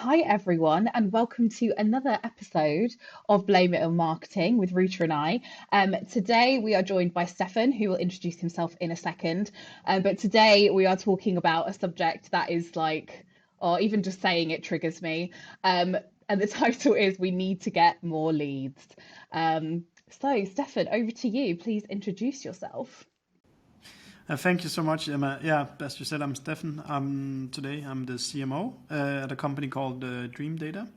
Hi, everyone, and welcome to another episode of Blame It on Marketing with Ruta and I. Today, we are joined by Steffen, who will introduce himself in a second. But today, we are talking about a subject that is like, or even just saying it triggers me. And the title is We Need to Get More Leads. So, Steffen, over to you. Please introduce yourself. Thank you so much, Emma. Yeah, as you said, I'm Steffen. Today I'm the CMO at a company called DreamData.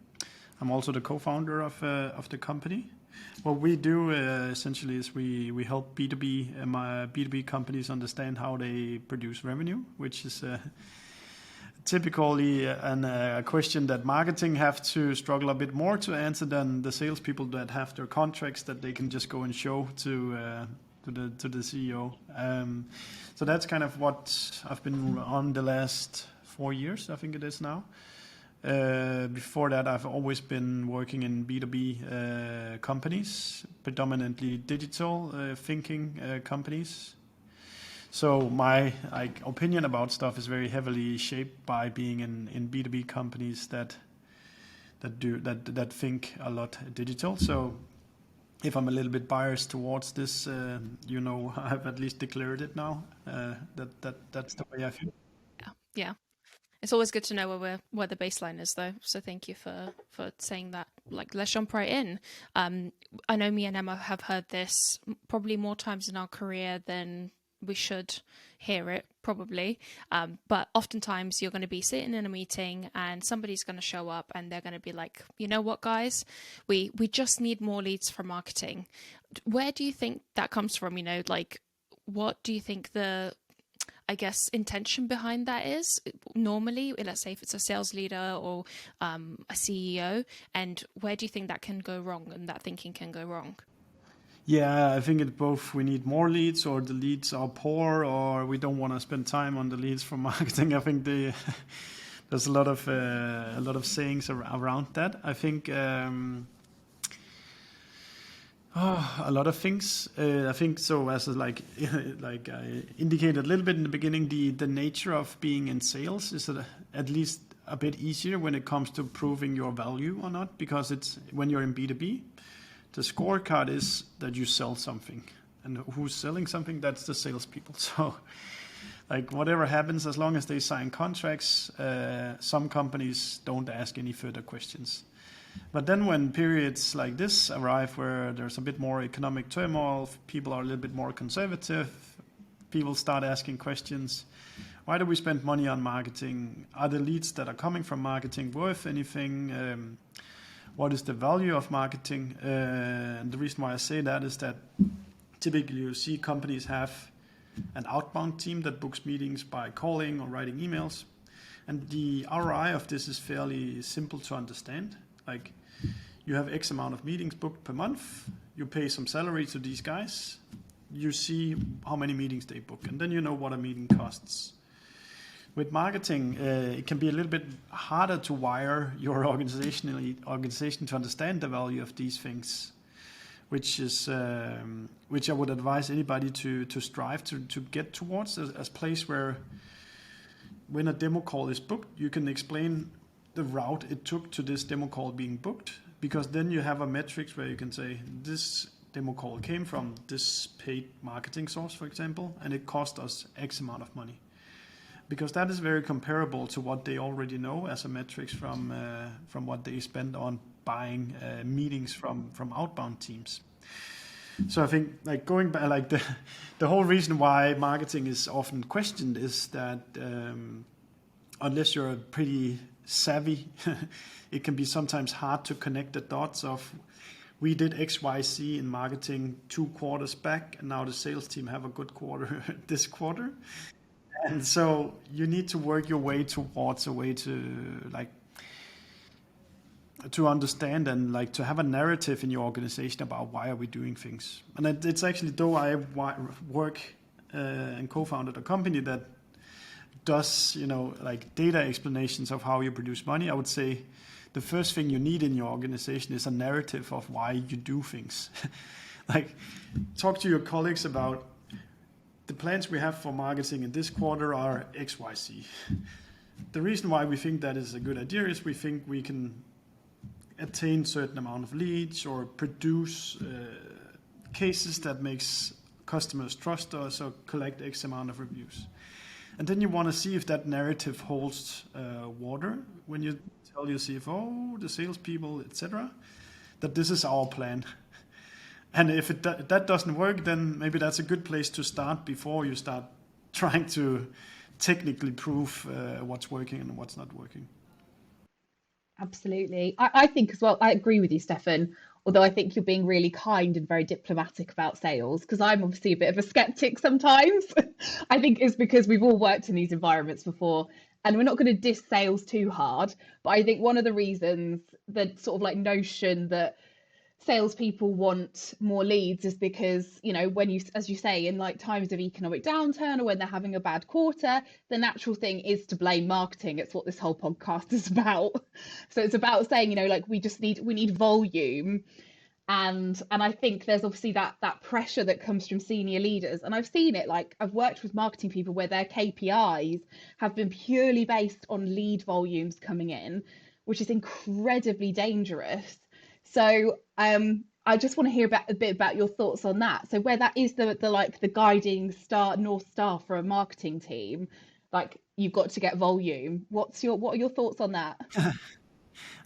I'm also the co-founder of the company. What we do essentially is we help B2B companies understand how they produce revenue, which is typically a question that marketing have to struggle a bit more to answer than the salespeople that have their contracts that they can just go and show to the CEO. So that's kind of what I've been on the last 4 years, I think it is now. Before that, I've always been working in B2B companies, predominantly digital thinking companies. So my opinion about stuff is very heavily shaped by being in B2B companies that think a lot digital. So if I'm a little bit biased towards this, I've at least declared it now. That's the way I feel. Yeah. It's always good to know where the baseline is, though. So thank you for saying that. Like, let's jump right in. I know me and Emma have heard this probably more times in our career than we should hear it, probably. But oftentimes you're going to be sitting in a meeting and somebody's going to show up and they're going to be like, you know what, guys, we just need more leads for marketing. Where do you think that comes from? What do you think intention behind that is normally? Let's say if it's a sales leader or a CEO, and where do you think that can go wrong and that thinking can go wrong? Yeah, I think it's both. We need more leads, or the leads are poor, or we don't want to spend time on the leads for marketing. I think there's a lot of sayings around that. I think a lot of things. I think so. As like I indicated a little bit in the beginning, the nature of being in sales is at least a bit easier when it comes to proving your value or not, because it's when you're in B2B. The scorecard is that you sell something, and who's selling something? That's the salespeople. So, like whatever happens, as long as they sign contracts, some companies don't ask any further questions. But then when periods like this arrive, where there's a bit more economic turmoil, people are a little bit more conservative, people start asking questions. Why do we spend money on marketing? Are the leads that are coming from marketing worth anything? What is the value of marketing? And the reason why I say that is that typically you see companies have an outbound team that books meetings by calling or writing emails. And the ROI of this is fairly simple to understand. Like, you have X amount of meetings booked per month, you pay some salary to these guys, you see how many meetings they book, and then you know what a meeting costs. With marketing, it can be a little bit harder to wire your organization to understand the value of these things, which I would advise anybody to strive to get towards as place where when a demo call is booked, you can explain the route it took to this demo call being booked, because then you have a metrics where you can say this demo call came from this paid marketing source, for example, and it cost us X amount of money. Because that is very comparable to what they already know as a metrics from what they spend on buying meetings from outbound teams. So I think like going back, like the whole reason why marketing is often questioned is that unless you're pretty savvy, it can be sometimes hard to connect the dots of we did X, Y, Z in marketing 2 quarters back, and now the sales team have a good quarter this quarter. And so you need to work your way towards a way to understand and like to have a narrative in your organization about why are we doing things. And it's actually, though I work and co-founded a company that does, like data explanations of how you produce money, I would say the first thing you need in your organization is a narrative of why you do things. Like, talk to your colleagues about the plans we have for marketing in this quarter are X, Y, Z. the reason why we think that is a good idea is we think we can attain certain amount of leads or produce cases that makes customers trust us or collect X amount of reviews. And then you want to see if that narrative holds water when you tell your CFO, the salespeople, etc., that this is our plan. And if that doesn't work, then maybe that's a good place to start before you start trying to technically prove what's working and what's not working. Absolutely. I think as well, I agree with you, Stefan, although I think you're being really kind and very diplomatic about sales, because I'm obviously a bit of a skeptic sometimes. I think it's because we've all worked in these environments before, and we're not going to diss sales too hard. But I think one of the reasons, the sort of like notion that salespeople want more leads is because, you know, when you, as you say, in like times of economic downturn or when they're having a bad quarter, the natural thing is to blame marketing. It's what this whole podcast is about. So it's about saying, you know, like we need volume. And I think there's obviously that pressure that comes from senior leaders. And I've seen it, like I've worked with marketing people where their KPIs have been purely based on lead volumes coming in, which is incredibly dangerous. So I just want to hear a bit about your thoughts on that. So where that is the like the guiding star, North Star for a marketing team, like you've got to get volume. What are your thoughts on that?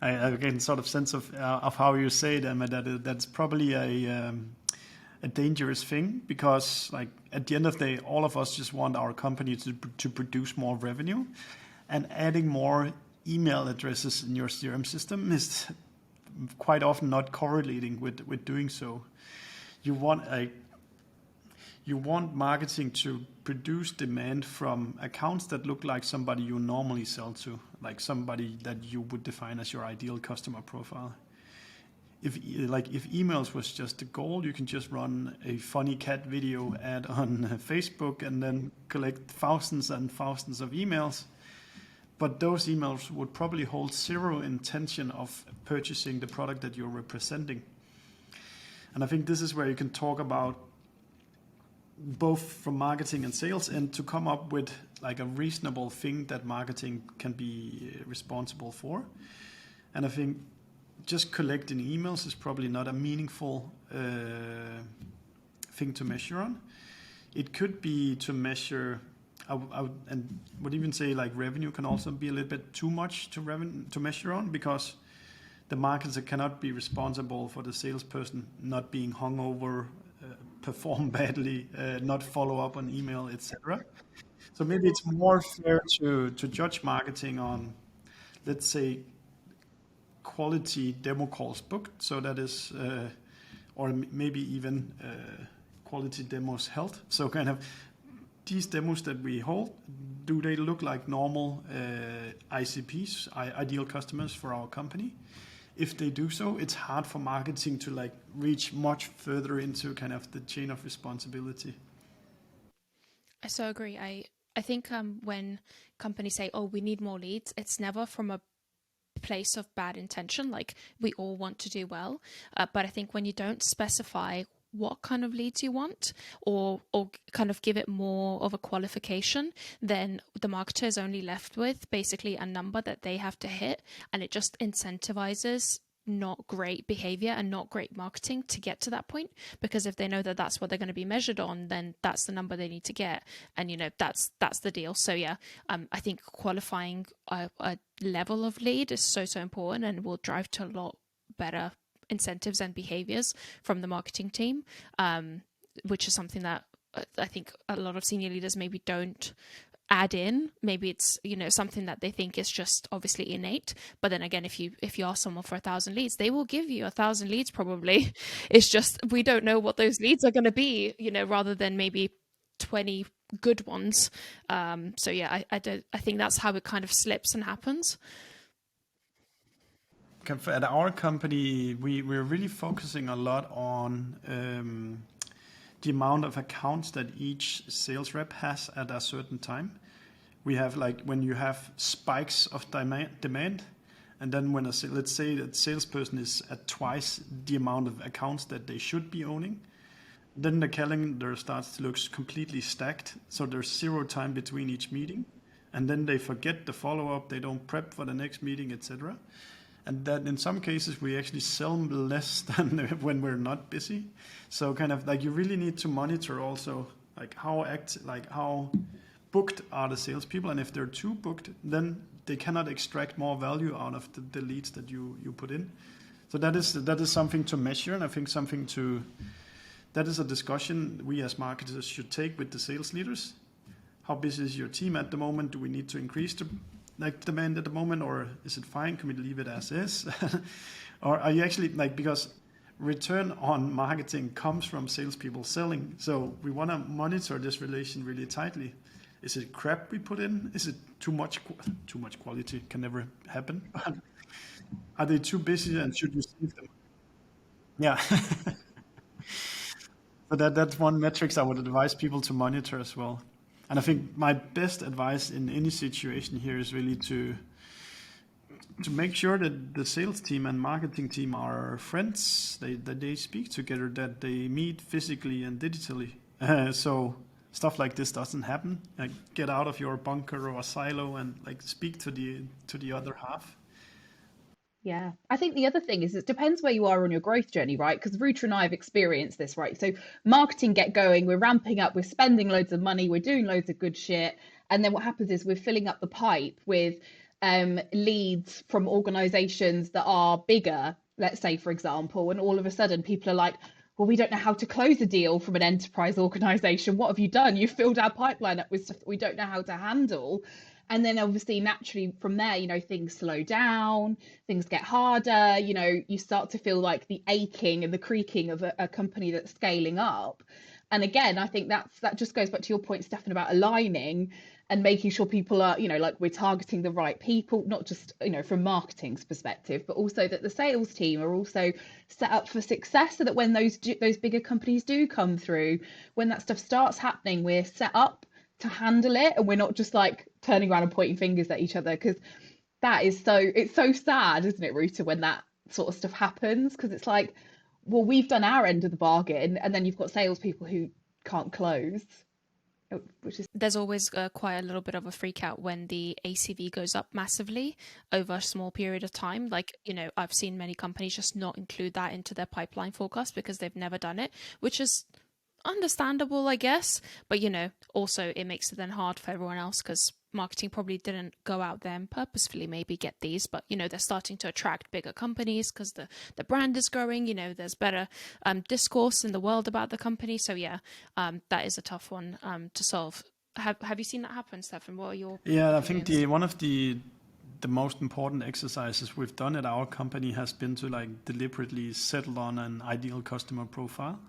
I get sort of sense of how you say it, Emma, that's probably a dangerous thing, because like at the end of the day, all of us just want our company to produce more revenue, and adding more email addresses in your CRM system is quite often not correlating with doing so. You want marketing to produce demand from accounts that look like somebody you normally sell to, like somebody that you would define as your ideal customer profile. If emails was just the goal, you can just run a funny cat video ad on Facebook and then collect thousands and thousands of emails. But those emails would probably hold zero intention of purchasing the product that you're representing. And I think this is where you can talk about both from marketing and sales, and to come up with like a reasonable thing that marketing can be responsible for. And I think just collecting emails is probably not a meaningful thing to measure on. It could be to measure, and would even say like revenue can also be a little bit too much to measure on, because the marketer cannot be responsible for the salesperson not being hungover, perform badly, not follow up on email, etc. So maybe it's more fair to judge marketing on, let's say, quality demo calls booked. So that is, or maybe even quality demos held. So kind of these demos that we hold, do they look like normal ICPs, ideal customers for our company? If they do so, it's hard for marketing to like reach much further into kind of the chain of responsibility. I so agree. I think when companies say, "Oh, we need more leads," it's never from a place of bad intention. Like we all want to do well, but I think when you don't specify what kind of leads you want, or kind of give it more of a qualification, then the marketer is only left with basically a number that they have to hit, and it just incentivizes not great behavior and not great marketing to get to that point, because if they know that that's what they're going to be measured on, then that's the number they need to get, and you know that's the deal. So yeah, I think qualifying a level of lead is so important, and will drive to a lot better incentives and behaviors from the marketing team, which is something that I think a lot of senior leaders maybe don't add in. Maybe it's, you know, something that they think is just obviously innate, but then again, if you ask someone for 1,000 leads, they will give you 1,000 leads probably. It's just we don't know what those leads are going to be, you know, rather than maybe 20 good ones. So yeah, I think that's how it kind of slips and happens. At our company, we're really focusing a lot on the amount of accounts that each sales rep has at a certain time. We have like when you have spikes of demand, and then when let's say that salesperson is at twice the amount of accounts that they should be owning, then the calendar starts to look completely stacked. So there's zero time between each meeting. and then they forget the follow-up, they don't prep for the next meeting, etc. And that in some cases we actually sell less than when we're not busy. So kind of like you really need to monitor also like how booked are the salespeople, and if they're too booked, then they cannot extract more value out of the leads that you put in. So that is something to measure, and I think that is a discussion we as marketers should take with the sales leaders. How busy is your team at the moment? Do we need to increase the demand at the moment, or is it fine? Can we leave it as is? Or are you actually because return on marketing comes from salespeople selling. So we want to monitor this relation really tightly. Is it crap we put in? Is it too much quality? Can never happen. Are they too busy and should you save them? Yeah. So that's one metrics I would advise people to monitor as well. And I think my best advice in any situation here is really to make sure that the sales team and marketing team are friends, that they speak together, that they meet physically and digitally. So stuff like this doesn't happen. Like get out of your bunker or silo and speak to the other half. Yeah, I think the other thing is it depends where you are on your growth journey, right? Because Ruta and I have experienced this, right? So marketing get going, we're ramping up, we're spending loads of money, we're doing loads of good shit, and then what happens is we're filling up the pipe with leads from organizations that are bigger, let's say, for example, and all of a sudden people are like, well, we don't know how to close a deal from an enterprise organization. What have you done? You filled our pipeline up with stuff that we don't know how to handle. And then obviously naturally from there, things slow down, things get harder, you start to feel like the aching and the creaking of a company that's scaling up. And again, I think that just goes back to your point, Stefan, about aligning and making sure people are, we're targeting the right people, not just, from marketing's perspective, but also that the sales team are also set up for success, so that when those bigger companies do come through, when that stuff starts happening, we're set up to handle it, and we're not just turning around and pointing fingers at each other, because it's so sad, isn't it, Ruta, when that sort of stuff happens, because it's like, well, we've done our end of the bargain, and then you've got salespeople who can't close, which is There's always quite a little bit of a freak out when the ACV goes up massively over a small period of time. I've seen many companies just not include that into their pipeline forecast because they've never done it, which is understandable, I guess. But, also it makes it then hard for everyone else, because marketing probably didn't go out there and purposefully maybe get these, but they're starting to attract bigger companies because the brand is growing. There's better discourse in the world about the company. So that is a tough one to solve. Have you seen that happen, Stefan? What are your I opinions? think one of the most important exercises we've done at our company has been to deliberately settle on an ideal customer profile,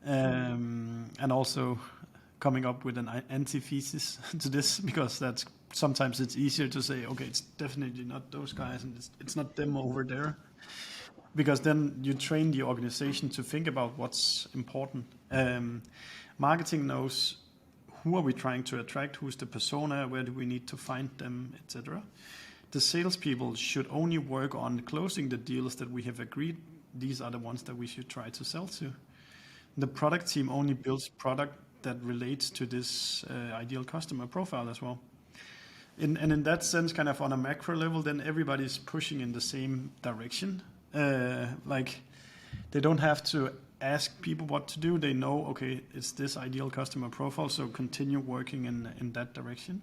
and also coming up with an antithesis to this, because that's sometimes it's easier to say, okay, it's definitely not those guys and it's not them over there, because then you train the organization to think about what's important. Marketing knows who are we trying to attract, who's the persona, where do we need to find them, etc. The salespeople should only work on closing the deals that we have agreed. These are the ones that we should try to sell to. The product team only builds product that relates to this ideal customer profile as well. And in that sense, kind of on a macro level, then everybody's pushing in the same direction. They don't have to ask people what to do. They know, okay, it's this ideal customer profile, so continue working in that direction.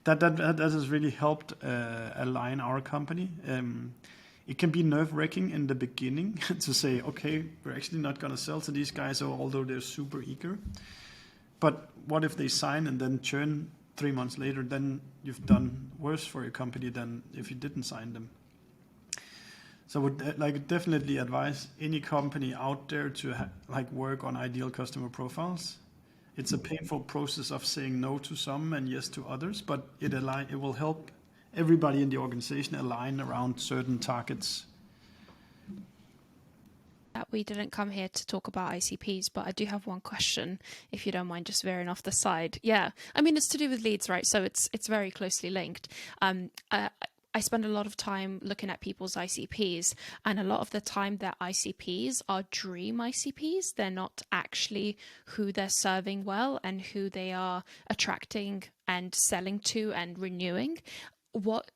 That has really helped align our company. It can be nerve-wracking in the beginning to say, okay, we're actually not going to sell to these guys, although they're super eager. But what if they sign and then churn 3 months later? Then you've done worse for your company than if you didn't sign them. So I would definitely advise any company out there to work on ideal customer profiles. It's a painful process of saying no to some and yes to others, but it will help everybody in the organization align around certain targets. We didn't come here to talk about ICPs, but I do have one question, if you don't mind just veering off the side. Yeah, I mean, it's to do with leads, right? So it's very closely linked. I spend a lot of time looking at people's ICPs, and a lot of the time their ICPs are dream ICPs. They're not actually who they're serving well and who they are attracting and selling to and renewing. What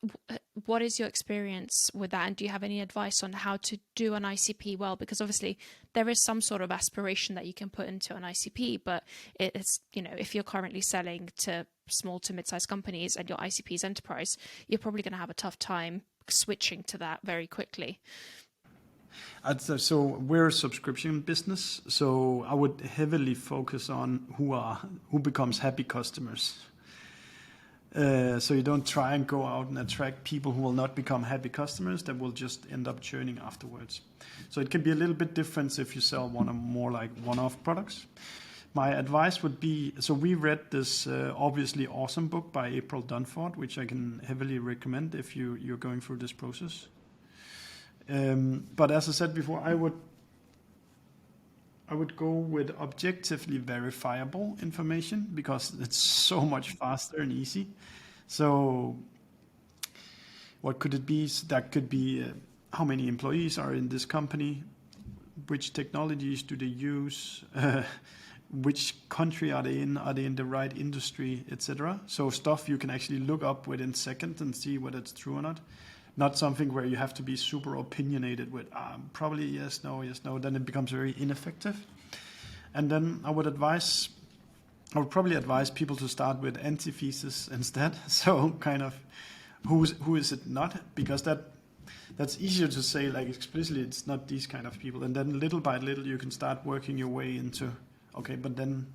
is your experience with that, and do you have any advice on how to do an ICP well? Because obviously there is some sort of aspiration that you can put into an ICP, but it's, if you're currently selling to small to mid-sized companies and your ICP is enterprise, you're probably going to have a tough time switching to that very quickly. So we're a subscription business, so I would heavily focus on who becomes happy customers. So you don't try and go out and attract people who will not become happy customers, that will just end up churning afterwards. So it can be a little bit different if you sell one or more like one-off products. My advice would be, so we read this obviously awesome book by April Dunford, which I can heavily recommend if you're going through this process. But as I said before, I would go with objectively verifiable information because it's so much faster and easy. So what could it be? That could be how many employees are in this company, which technologies do they use, which country are they in the right industry, etc. So stuff you can actually look up within seconds and see whether it's true or not. Not something where you have to be super opinionated with probably yes, no, then it becomes very ineffective. And then I would probably advise people to start with antithesis instead. So kind of who is it not? Because that's easier to say like explicitly it's not these kind of people. And then little by little you can start working your way into, okay, but then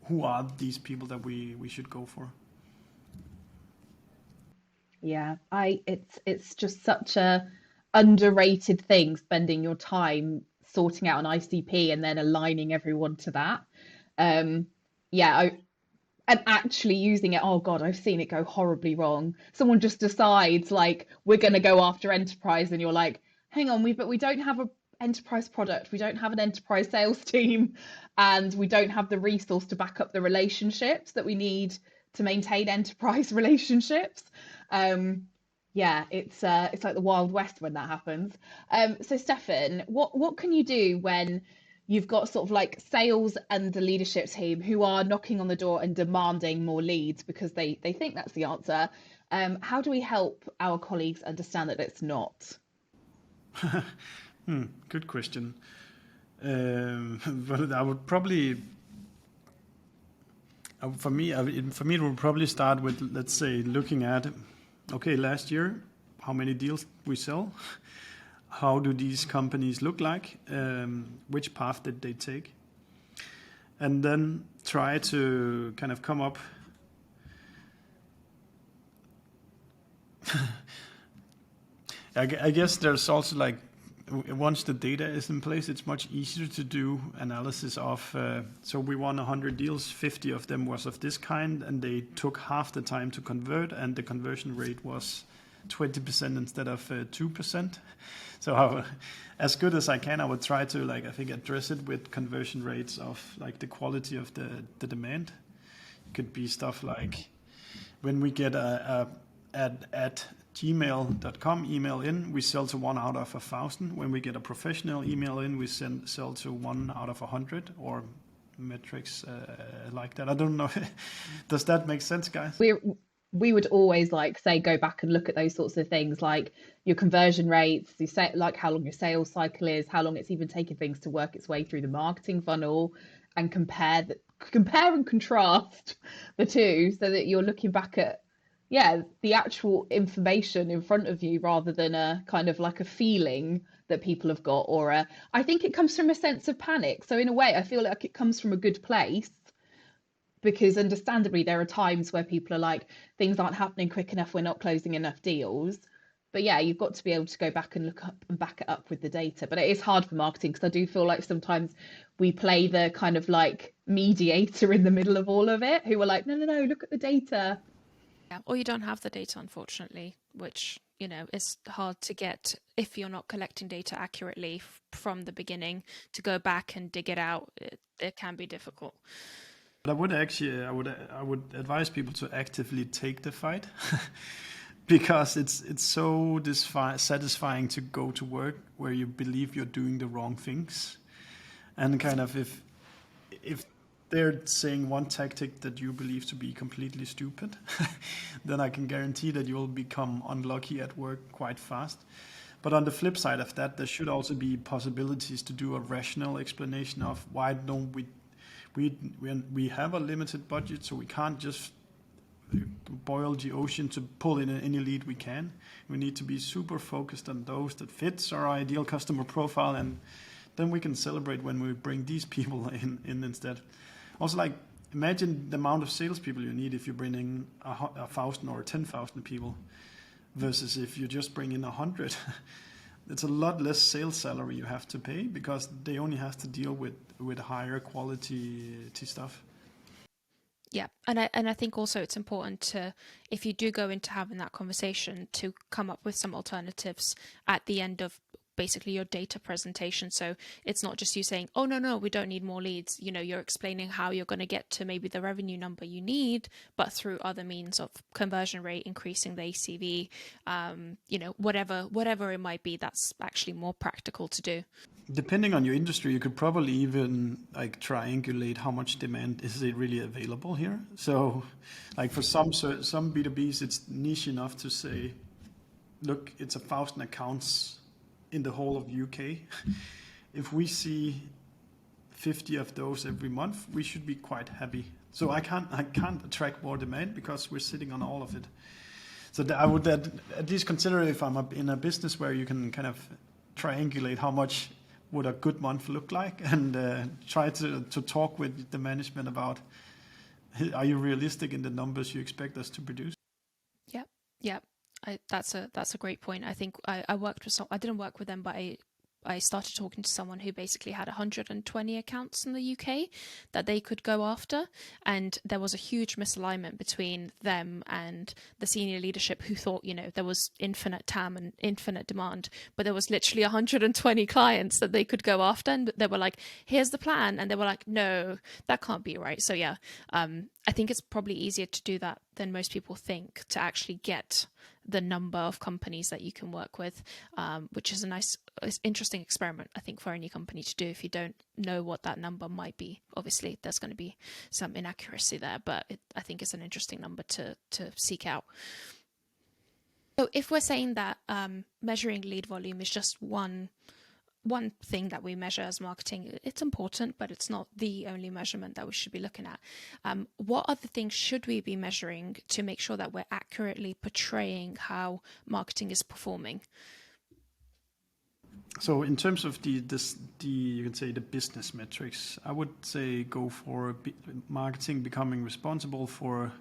who are these people that we should go for? Yeah, it's just such a underrated thing, spending your time sorting out an ICP and then aligning everyone to that. Um, yeah, and actually using it. Oh God, I've seen it go horribly wrong. Someone just decides like we're going to go after enterprise, and you're like, hang on, but we don't have a enterprise product, we don't have an enterprise sales team, and we don't have the resource to back up the relationships that we need to maintain enterprise relationships. Yeah, it's like the Wild West when that happens. So Stefan, what can you do when you've got sort of like sales and the leadership team who are knocking on the door and demanding more leads because they think that's the answer? How do we help our colleagues understand that it's not? Good question. But I would probably, for me, it would probably start with, let's say, looking at, okay, last year, how many deals we sell? How do these companies look like? Which path did they take? And then try to kind of come up. I guess there's also like, once the data is in place, it's much easier to do analysis of, so we won 100 deals, 50 of them was of this kind, and they took half the time to convert, and the conversion rate was 20% instead of 2%. So as good as I can, I would try to I think address it with conversion rates of like the quality of the demand. It could be stuff like when we get at gmail.com email in, we sell to 1 out of 1,000. When we get a professional email in, we sell to 1 out of 100, or metrics like that. I don't know. Does that make sense, guys? We would always say go back and look at those sorts of things, like your conversion rates, you say like how long your sales cycle is, how long it's even taking things to work its way through the marketing funnel, and compare and contrast the two so that you're looking back at the actual information in front of you rather than a kind of like a feeling that people have got, or I think it comes from a sense of panic. So in a way, I feel like it comes from a good place, because understandably there are times where people are like, things aren't happening quick enough, we're not closing enough deals. But yeah, you've got to be able to go back and look up and back it up with the data. But it is hard for marketing, because I do feel like sometimes we play the kind of like mediator in the middle of all of it, who are like, no, look at the data. Yeah, or you don't have the data, unfortunately, which, is hard to get if you're not collecting data accurately from the beginning. To go back and dig it out, it can be difficult. But I would advise people to actively take the fight. because it's so satisfying to go to work where you believe you're doing the wrong things, and kind of if they're saying one tactic that you believe to be completely stupid, then I can guarantee that you'll become unlucky at work quite fast. But on the flip side of that, there should also be possibilities to do a rational explanation of why don't we have a limited budget, so we can't just boil the ocean to pull in any lead we can. We need to be super focused on those that fits our ideal customer profile, and then we can celebrate when we bring these people in instead. Also, like, imagine the amount of salespeople you need if you bring in 1,000 or 10,000 people versus if you just bring in 100. It's a lot less sales salary you have to pay because they only have to deal with higher quality stuff. Yeah, and I think also it's important to, if you do go into having that conversation, to come up with some alternatives at the end of basically your data presentation. So it's not just you saying, oh, no, we don't need more leads. You know, you're explaining how you're going to get to maybe the revenue number you need, but through other means of conversion rate, increasing the ACV, whatever it might be, that's actually more practical to do. Depending on your industry, you could probably even like triangulate how much demand is it really available here. So like for some B2Bs, it's niche enough to say, look, it's 1,000 accounts in the whole of UK. If we see 50 of those every month, we should be quite happy. So I can't attract more demand because we're sitting on all of it. So I would at least consider if I'm in a business where you can kind of triangulate how much would a good month look like, and try to talk with the management about, are you realistic in the numbers you expect us to produce? Yeah. That's a great point. I think I worked with I didn't work with them, but I started talking to someone who basically had 120 accounts in the UK that they could go after. And there was a huge misalignment between them and the senior leadership, who thought, there was infinite TAM and infinite demand, but there was literally 120 clients that they could go after. And they were like, here's the plan. And they were like, no, that can't be right. So yeah, I think it's probably easier to do that than most people think, to actually get the number of companies that you can work with, which is a nice, interesting experiment, I think, for any company to do if you don't know what that number might be. Obviously, there's going to be some inaccuracy there, but I think it's an interesting number to seek out. So if we're saying that measuring lead volume is just one thing that we measure as marketing, it's important, but it's not the only measurement that we should be looking at. What other things should we be measuring to make sure that we're accurately portraying how marketing is performing? So in terms of you can say the business metrics, I would say go for marketing becoming responsible for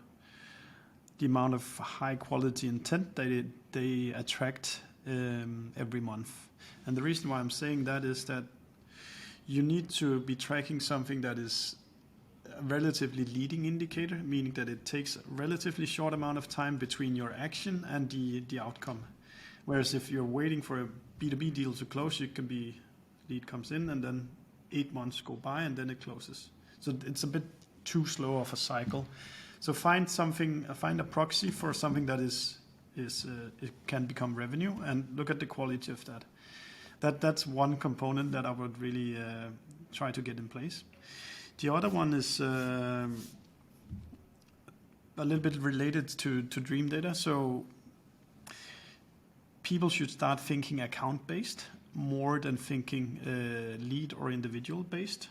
the amount of high quality intent that they attract every month. And the reason why I'm saying that is that you need to be tracking something that is a relatively leading indicator, meaning that it takes a relatively short amount of time between your action and the outcome. Whereas if you're waiting for a B2B deal to close, it can be lead comes in and then 8 months go by and then it closes. So it's a bit too slow of a cycle. So find a proxy for something that it can become revenue, and look at the quality of that. That's one component that I would really try to get in place. The other one is a little bit related to DreamData. So people should start thinking account-based more than thinking lead or individual-based.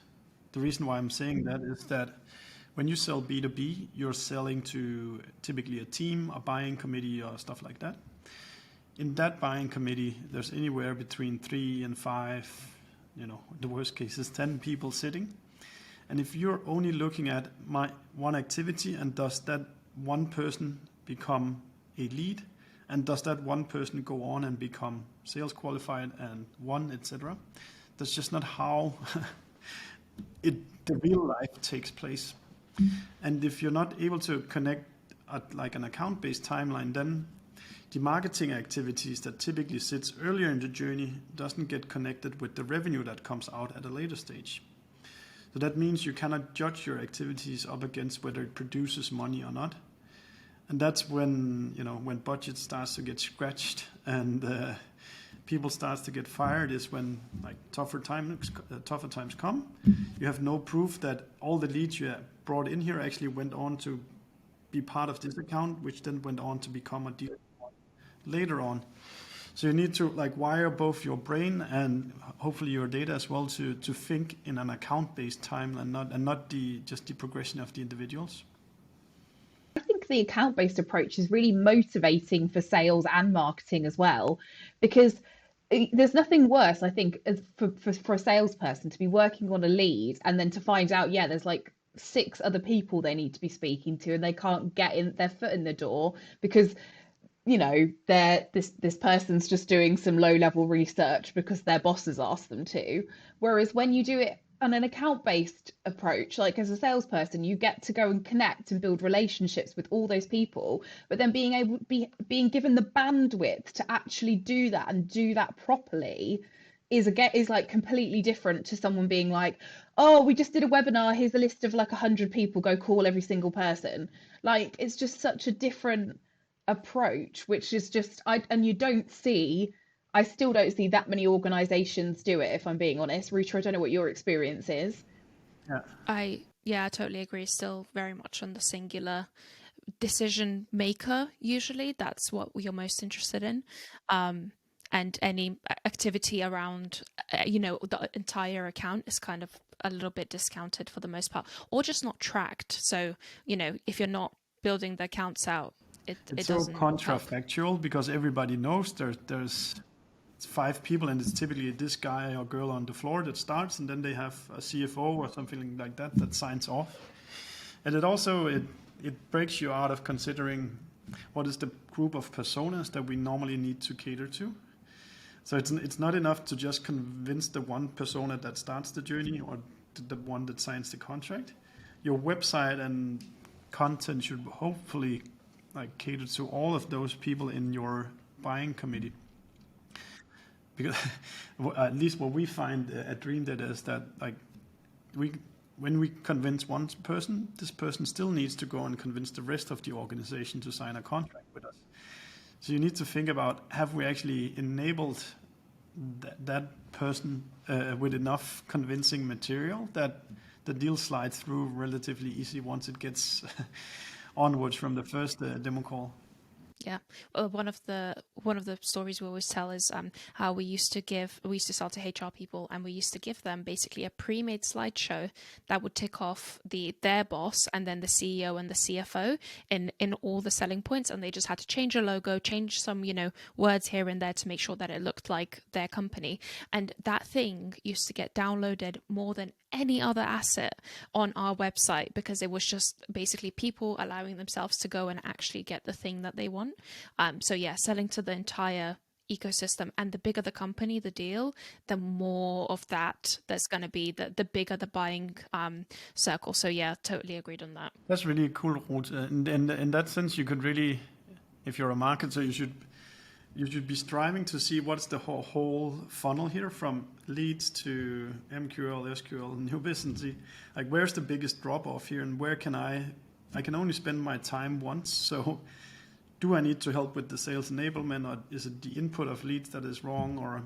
The reason why I'm saying that is that when you sell B2B, you're selling to typically a team, a buying committee, or stuff like that. In that buying committee, there's anywhere between 3 and 5, the worst case is 10 people sitting. And if you're only looking at one activity, and does that one person become a lead, and does that one person go on and become sales qualified and won, etc., that's just not how the real life takes place. And if you're not able to connect at like an account-based timeline, then the marketing activities that typically sits earlier in the journey doesn't get connected with the revenue that comes out at a later stage. So that means you cannot judge your activities up against whether it produces money or not. And that's when, when budget starts to get scratched and people starts to get fired, is when like tougher times come. You have no proof that all the leads you brought in here actually went on to be part of this account, which then went on to become a deal later on. So you need to like wire both your brain and hopefully your data as well to think in an account-based timeline, and not just the progression of the individuals. I think the account-based approach is really motivating for sales and marketing as well, because there's nothing worse, I think, as for a salesperson to be working on a lead and then to find out, yeah, there's like six other people they need to be speaking to and they can't get in their foot in the door because this person's just doing some low level research because their boss has asked them to. Whereas when you do it on an account based approach, like as a salesperson, you get to go and connect and build relationships with all those people, but then being given the bandwidth to actually do that and do that properly is like completely different to someone being like, oh, we just did a webinar, here's a list of like 100 people, go call every single person. Like, it's just such a different approach, which is just I still don't see that many organizations do it, if I'm being honest. Ruta, I don't know what your experience is. Yeah. I totally agree. Still very much on the singular decision maker. Usually that's what you're most interested in. And any activity around, the entire account is kind of a little bit discounted for the most part, or just not tracked. So, if you're not building the accounts out, it It's doesn't so contrafactual because everybody knows there's 5 people and it's typically this guy or girl on the floor that starts, and then they have a CFO or something like that signs off. And it breaks you out of considering what is the group of personas that we normally need to cater to. So it's not enough to just convince the one persona that starts the journey or the one that signs the contract. Your website and content should hopefully like cater to all of those people in your buying committee. Because at least what we find at DreamData is that like when we convince one person, this person still needs to go and convince the rest of the organization to sign a contract with us. So you need to think about, have we actually enabled that person with enough convincing material that the deal slides through relatively easy once it gets onwards from the first demo call. Yeah, one of the stories we always tell is how we used to sell to HR people, and we used to give them basically a pre-made slideshow that would tick off their boss and then the CEO and the CFO in all the selling points, and they just had to change a logo, change some words here and there to make sure that it looked like their company. And that thing used to get downloaded more than any other asset on our website because it was just basically people allowing themselves to go and actually get the thing that they want. So yeah, selling to the entire ecosystem, and the bigger the company, the deal, the more of that there's going to be, the bigger the buying circle. So yeah, totally agreed on that. That's really cool, Ruth. And in that sense, you could really, if you're a marketer, you should be striving to see what's the whole funnel here from leads to MQL, SQL, new business. Like, where's the biggest drop off here, and where can I can only spend my time once. So do I need to help with the sales enablement, or is it the input of leads that is wrong, or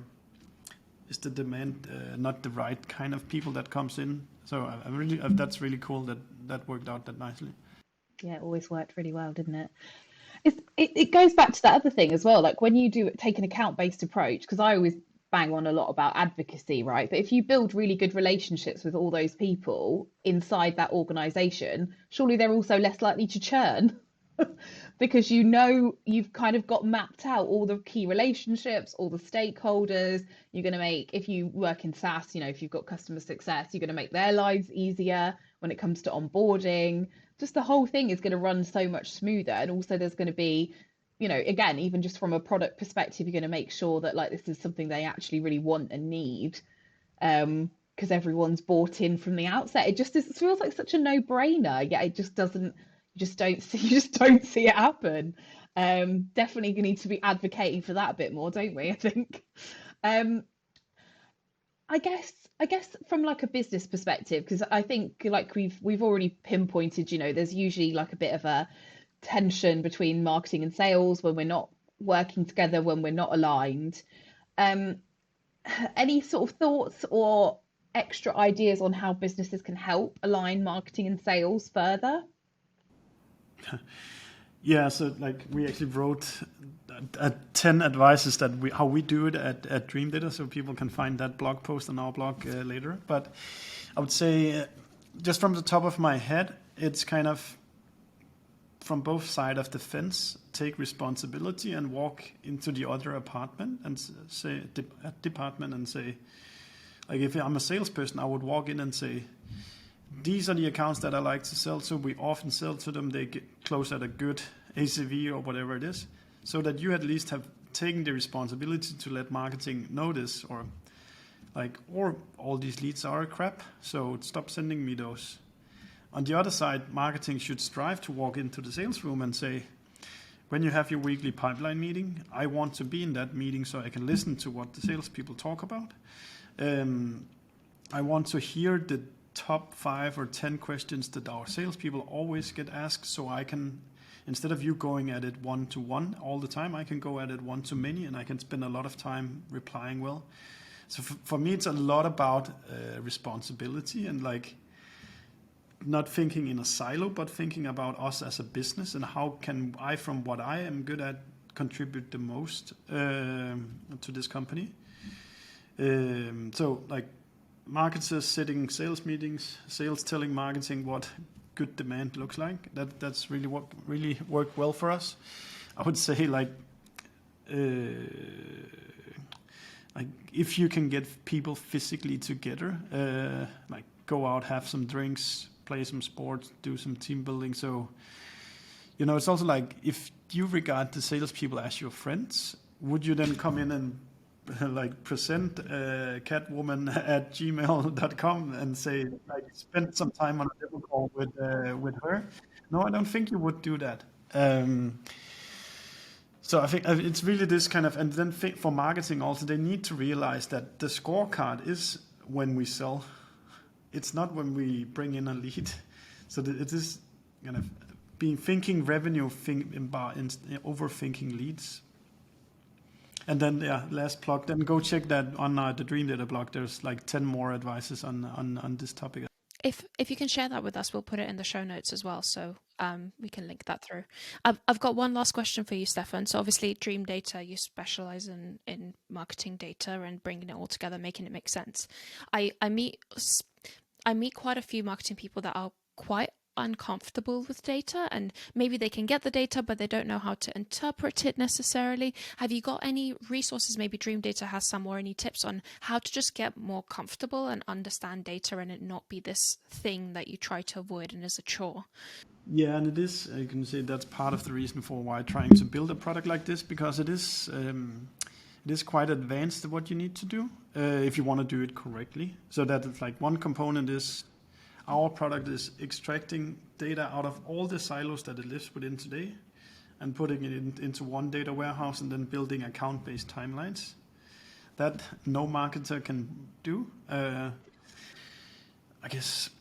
is the demand not the right kind of people that comes in? So that's really cool that worked out that nicely. Yeah, it always worked really well, didn't it? It goes back to that other thing as well, like when you take an account-based approach, because I always bang on a lot about advocacy, right? But if you build really good relationships with all those people inside that organization, surely they're also less likely to churn because you've kind of got mapped out all the key relationships, all the stakeholders. You're going to make, if you work in SaaS, if you've got customer success, you're going to make their lives easier when it comes to onboarding. Just the whole thing is going to run so much smoother. And also there's going to be, again, even just from a product perspective, you're going to make sure that like this is something they actually really want and need, because everyone's bought in from the outset. It feels like such a no-brainer. Yeah, it just doesn't. You just don't see it happen. Definitely need to be advocating for that a bit more, don't we? I think. I guess from like a business perspective, because I think like we've already pinpointed, there's usually like a bit of a tension between marketing and sales, when we're not working together, when we're not aligned. Any sort of thoughts or extra ideas on how businesses can help align marketing and sales further? Yeah, so like we actually wrote 10 advices that how we do it at DreamData, so people can find that blog post on our blog later. But I would say, just from the top of my head, it's kind of from both sides of the fence, take responsibility and walk into the other apartment and say, department and say, like if I'm a salesperson, I would walk in and say, these are the accounts that I like to sell to. We often sell to them. They get close at a good ACV or whatever it is, so that you at least have taken the responsibility to let marketing notice, or all these leads are crap, so stop sending me those. On the other side, marketing should strive to walk into the sales room and say, when you have your weekly pipeline meeting, I want to be in that meeting so I can listen to what the salespeople talk about. I want to hear the top 5 or 10 questions that our salespeople always get asked, so I can, instead of you going at it one-to-one all the time, I can go at it one-to-many, and I can spend a lot of time replying well. So for me, it's a lot about responsibility and like not thinking in a silo, but thinking about us as a business and how can I, from what I am good at, contribute the most to this company. So like marketers sitting sales meetings, sales telling marketing what good demand looks like. That's really what really worked well for us. I would say like if you can get people physically together, like go out, have some drinks, play some sports, do some team building. So, it's also like if you regard the salespeople as your friends, would you then come in and like present catwoman@gmail.com and say like spend some time on a demo call with her? No, I don't think you would do that. So I think it's really this kind of, and then for marketing also, they need to realize that the scorecard is when we sell. It's not when we bring in a lead. So it is kind of thinking revenue, overthinking leads. And then, last plug, then go check that on the DreamData blog. There's like 10 more advices on this topic. If you can share that with us, we'll put it in the show notes as well, so we can link that through. I've got one last question for you, Steffen. So obviously, DreamData, you specialize in marketing data and bringing it all together, making it make sense. I meet quite a few marketing people that are quite uncomfortable with data, and maybe they can get the data, but they don't know how to interpret it necessarily. Have you got any resources? Maybe DreamData has some, or any tips on how to just get more comfortable and understand data and it not be this thing that you try to avoid and is a chore? Yeah, and it is, you can say that's part of the reason for why trying to build a product like this, because it is quite advanced what you need to do if you want to do it correctly. So that it's like one component is our product is extracting data out of all the silos that it lives within today and putting it into one data warehouse and then building account-based timelines. That no marketer can do. I guess.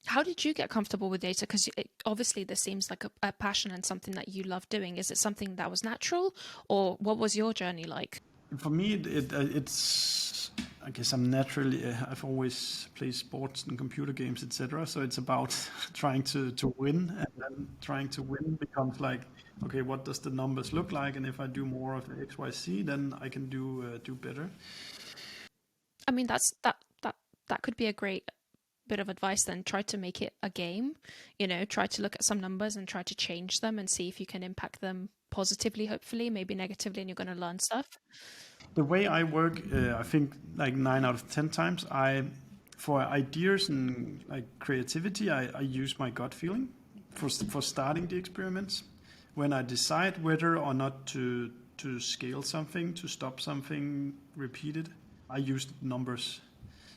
How did you get comfortable with data? Because obviously this seems like a passion and something that you love doing. Is it something that was natural, or what was your journey like? For me, it's, I guess I'm naturally, I've always played sports and computer games, etc. So it's about trying to win, and then trying to win becomes like, okay, what does the numbers look like? And if I do more of X, Y, Z, then I can do better. I mean, that could be a great bit of advice then. Try to make it a game, try to look at some numbers and try to change them and see if you can impact them positively, hopefully, maybe negatively, and you're going to learn stuff. The way I work, I think like 9 out of 10 times, for ideas and like creativity, I use my gut feeling for starting the experiments. When I decide whether or not to scale something, to stop something, repeat it, I use numbers.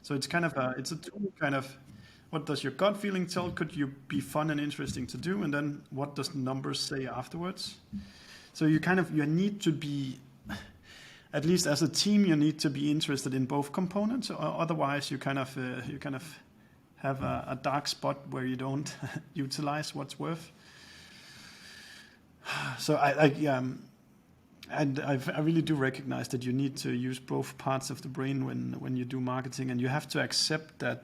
So it's kind of it's a tool, kind of, what does your gut feeling tell? Could you be fun and interesting to do? And then what does numbers say afterwards? So you need to be, at least as a team, you need to be interested in both components. Otherwise, you kind of have a dark spot where you don't utilize what's worth. So I really do recognize that you need to use both parts of the brain when you do marketing, and you have to accept that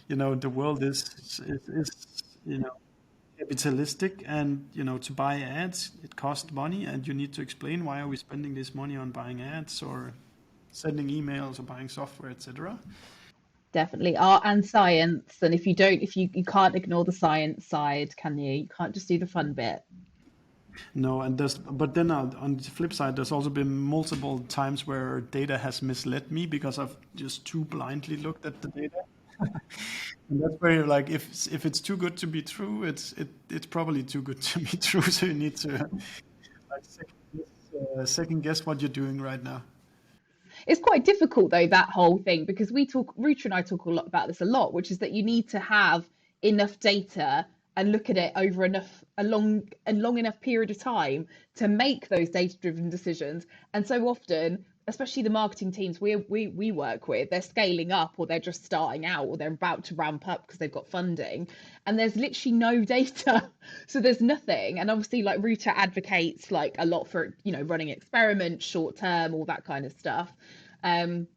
the world is capitalistic, and to buy ads it costs money, and you need to explain why are we spending this money on buying ads or sending emails or buying software, etc. Definitely art and science. And if you can't ignore the science side, can you? You can't just do the fun bit. No, and but then on the flip side, there's also been multiple times where data has misled me because I've just too blindly looked at the data. And that's where you're like, if it's too good to be true, it's probably too good to be true. So you need to like second guess what you're doing right now. It's quite difficult though, that whole thing, because Ruta and I talk a lot about this a lot, which is that you need to have enough data and look at it over a long enough period of time to make those data driven decisions. And so often, especially the marketing teams we work with, they're scaling up, or they're just starting out, or they're about to ramp up because they've got funding, and there's literally no data. So there's nothing. And obviously, like, Ruta advocates like a lot for running experiments, short term, all that kind of stuff. um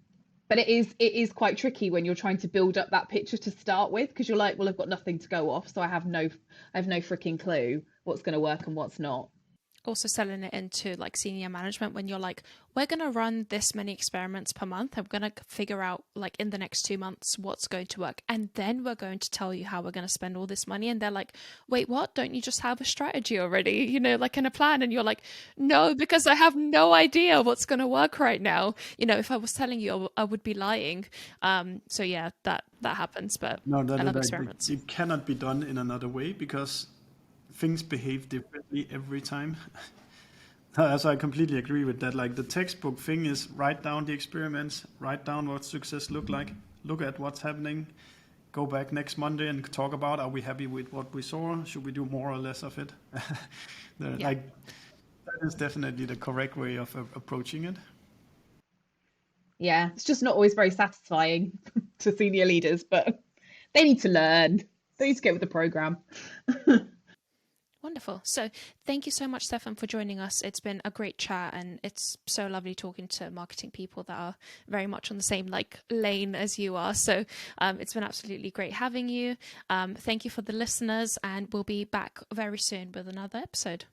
but it is quite tricky when you're trying to build up that picture to start with, because you're like, well, I've got nothing to go off, so I have no freaking clue what's going to work and what's not. Also selling it into like senior management when you're like, we're going to run this many experiments per month. I'm going to figure out like in the next 2 months what's going to work. And then we're going to tell you how we're going to spend all this money. And they're like, wait, what? Don't you just have a strategy already? Like in a plan. And you're like, no, because I have no idea what's going to work right now. If I was telling you, I would be lying. So yeah, that happens. But No, I love that experiments. it cannot be done in another way because things behave differently every time. So I completely agree with that. Like the textbook thing is write down the experiments, write down what success look like, look at what's happening, go back next Monday and talk about, are we happy with what we saw? Should we do more or less of it? Yeah. Like that is definitely the correct way of approaching it. Yeah, it's just not always very satisfying to senior leaders, but they need to learn. They need to get with the program. Wonderful. So thank you so much, Stefan, for joining us. It's been a great chat, and it's so lovely talking to marketing people that are very much on the same like lane as you are. So it's been absolutely great having you. Thank you for the listeners, and we'll be back very soon with another episode.